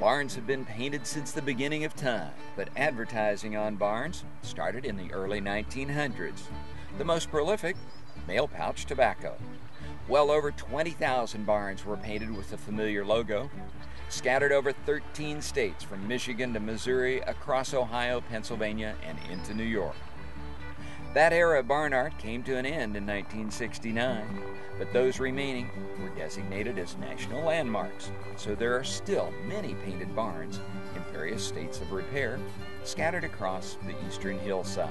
Barns have been painted since the beginning of time, but advertising on barns started in the early 1900s. The most prolific, mail pouch tobacco. Well over 20,000 barns were painted with the familiar logo, scattered over 13 states from Michigan to Missouri, across Ohio, Pennsylvania, and into New York. That era of barn art came to an end in 1969, but those remaining were designated as national landmarks, so there are still many painted barns in various states of repair scattered across the eastern hillsides.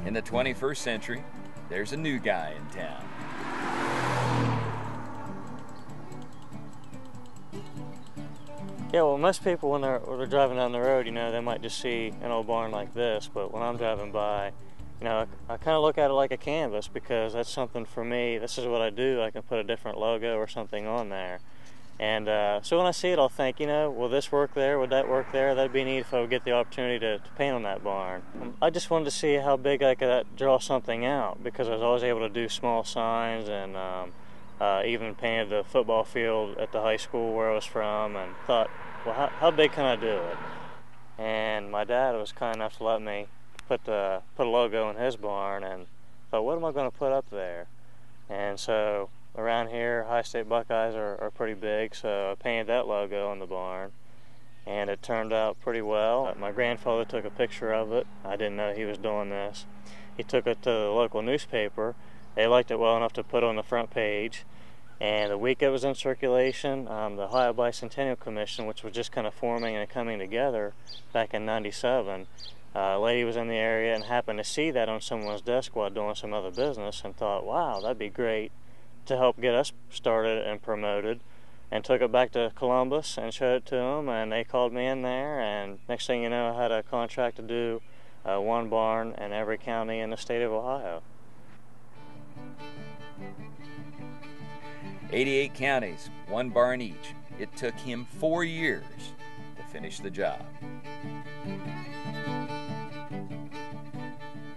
In the 21st century, there's a new guy in town. Yeah, well, most people when they're driving down the road, they might just see an old barn like this, but when I'm driving by, I kind of look at it like a canvas, because that's something for me. This is what I do. I can put a different logo or something on there. And so when I see it, I'll think, will this work there? Would that work there? That'd be neat if I would get the opportunity to paint on that barn. I just wanted to see how big I could draw something out, because I was always able to do small signs, and even painted the football field at the high school where I was from, and thought, well, how big can I do it? And my dad was kind enough to let me put a logo in his barn, and thought, what am I going to put up there? And so around here, High State Buckeyes are pretty big, so I painted that logo on the barn, and it turned out pretty well. My grandfather took a picture of it. I didn't know he was doing this. He took it to the local newspaper. They liked it well enough to put on the front page. And the week it was in circulation, the Ohio Bicentennial Commission, which was just kind of forming and coming together back in '97, a lady was in the area and happened to see that on someone's desk while doing some other business, and thought, wow, that'd be great to help get us started and promoted, and took it back to Columbus and showed it to them, and they called me in there, and next thing you know, I had a contract to do one barn in every county in the state of Ohio. 88 counties, one barn each. It took him 4 years to finish the job.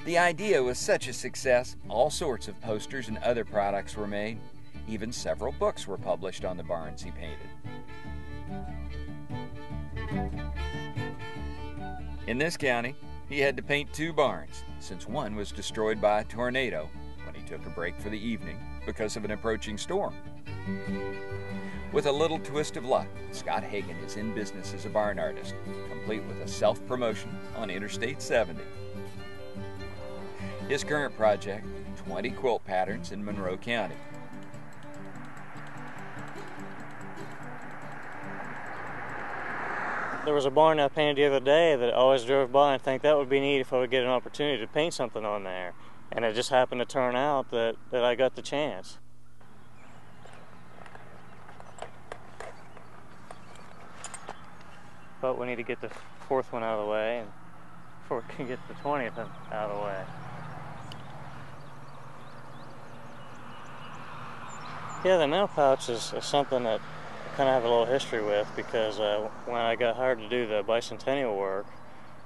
The idea was such a success, all sorts of posters and other products were made. Even several books were published on the barns he painted. In this county, he had to paint 2 barns, since one was destroyed by a tornado when he took a break for the evening because of an approaching storm. With a little twist of luck, Scott Hagan is in business as a barn artist, complete with a self-promotion on Interstate 70. His current project, 20 quilt patterns in Monroe County. There was a barn I painted the other day that I always drove by and think that would be neat if I would get an opportunity to paint something on there. And it just happened to turn out that I got the chance. But we need to get the 4th one out of the way and before we can get the 20th out of the way. Yeah, the mail pouch is something that I kind of have a little history with, because when I got hired to do the bicentennial work,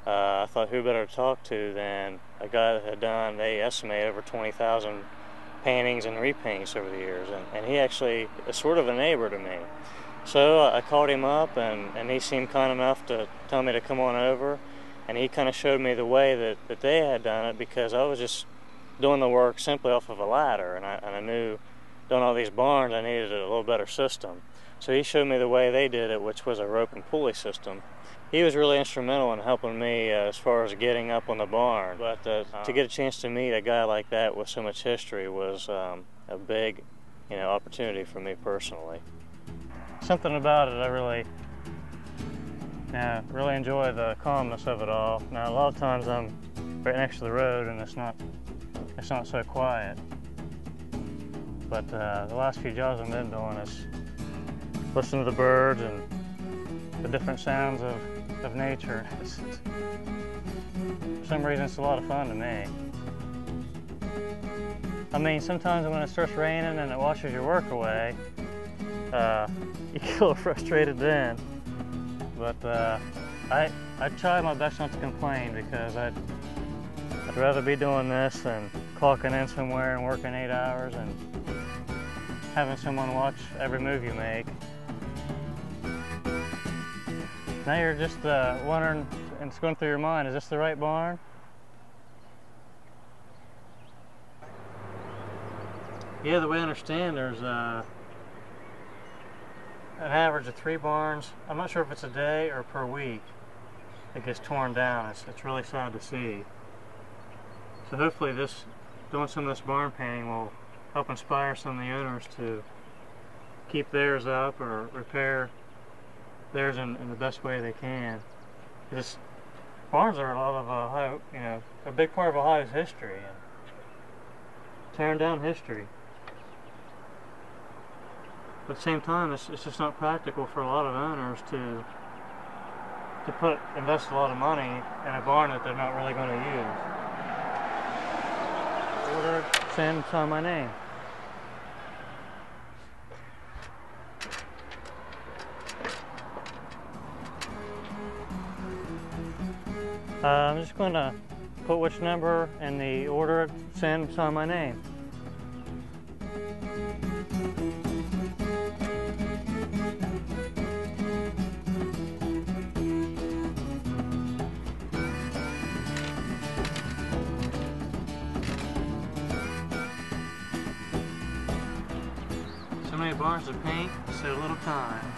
I thought who better to talk to than a guy that had done, they estimate, over 20,000 paintings and repaints over the years, and he actually is sort of a neighbor to me. So I called him up, and he seemed kind enough to tell me to come on over, and he kind of showed me the way that they had done it, because I was just doing the work simply off of a ladder, and I knew doing all these barns I needed a little better system. So he showed me the way they did it, which was a rope and pulley system. He was really instrumental in helping me as far as getting up on the barn. But to get a chance to meet a guy like that with so much history was a big, opportunity for me personally. Something about it, I really enjoy the calmness of it all. Now, a lot of times I'm right next to the road, and it's not so quiet. But the last few jobs I've been doing is listen to the birds and the different sounds of nature. For some reason, it's a lot of fun to me. I mean, sometimes when it starts raining and it washes your work away, you get a little frustrated then. But I try my best not to complain, because I'd rather be doing this than clocking in somewhere and working 8 hours and having someone watch every move you make. Now you're just wondering, and it's going through your mind, is this the right barn? Yeah, the way I understand, there's an average of 3 barns. I'm not sure if it's a day or per week. It gets torn down. It's really sad to see. So hopefully doing some of this barn painting will help inspire some of the owners to keep theirs up or repair theirs in the best way they can. Because barns are a lot of Ohio, a big part of Ohio's history, and tearing down history. But at the same time, it's just not practical for a lot of owners to invest a lot of money in a barn that they're not really going to use. Order, send, sign my name. I'm just going to put which number in the order, send, sign my name. So many barns to paint, so little time.